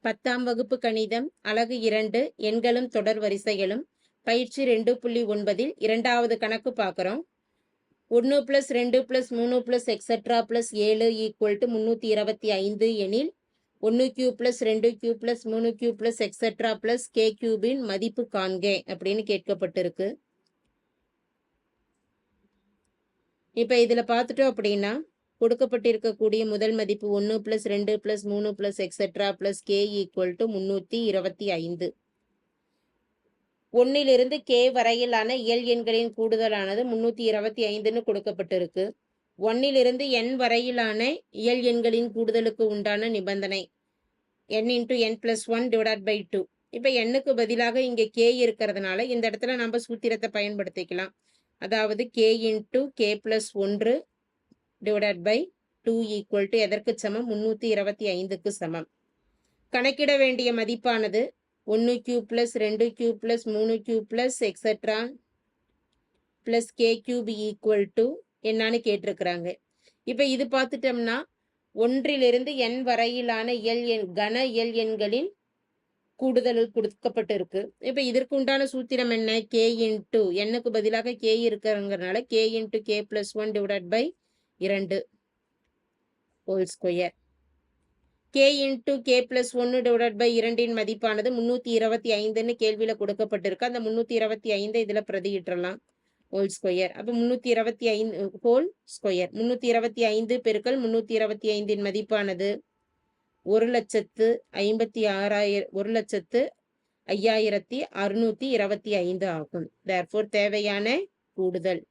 10ஆம் வகுப்பு கணிதம் அலகு 2 எண்களும் தொடர் வரிசைகளும் பயிற்சி 2.9 இரண்டாவது கணக்கு பார்க்குறோம். 1 + 2 + 3 + எக்ஸெட்ரா + 7 = 325 எனில் 1³ + 2³ + 3³ + எக்ஸெட்ரா + k³ மதிப்பு காண்க அப்படின்னு கேட்கப்பட்டிருக்கு. இப்போ இதில் பார்த்துட்டோம் அப்படின்னா கொடுக்கப்பட்டிருக்கக்கூடிய முதல் மதிப்பு 1 + 2 + 3 + எக்ஸெட்ரா + k = 325. 1லிருந்து k வரையிலான இயல் எண்களின் கூடுதலானது 325ன்னு கொடுக்கப்பட்டிருக்கு. 1லிருந்து n வரையிலான இயல் எண்களின் கூடுதலுக்கு உண்டான நிபந்தனை n × n + 1 / 2. இப்போ எண்ணுக்கு பதிலாக இங்கே k இருக்கிறதுனால இந்த இடத்துல நம்ம சூத்திரத்தை பயன்படுத்திக்கலாம். அதாவது k × k + 1 / 2 எதற்கு சமம்? 325க்கு சமம். கணக்கிட வேண்டிய மதிப்பானது 1³ + 2³ + 3³ + எக்ஸெட்ரா + k³ என்னன்னு கேட்டிருக்கிறாங்க. இப்போ இது பார்த்துட்டோம்னா 1லிருந்து n வரையிலான கன இயல் எண்களின் கூடுதல் கொடுக்கப்பட்டிருக்கு. இப்போ இதற்கு உண்டான சூத்திரம் என்ன? k × n-க்கு பதிலாக k இருக்கிறதுனால k × k + 1 / 2 whole square. k × k + 1 / 2 மதிப்பானது 325ன்னு கேள்வியில் கொடுக்கப்பட்டிருக்கு. அந்த 325 இதில் பிரதியிட்டுறலாம். Whole square. அப்போ 325 ஹோல் ஸ்கொயர். 325 × 325 மதிப்பானது 1,05,625 ஆகும். தேர்ஃபோர் தேவையான கூடுதல்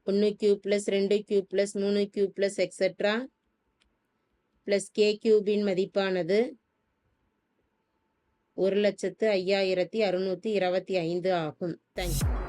1³ + 2³ + 3³ + எக்ஸெட்ரா + k³ மதிப்பானது 1,05,625 ஆகும். தேங்க்யூ.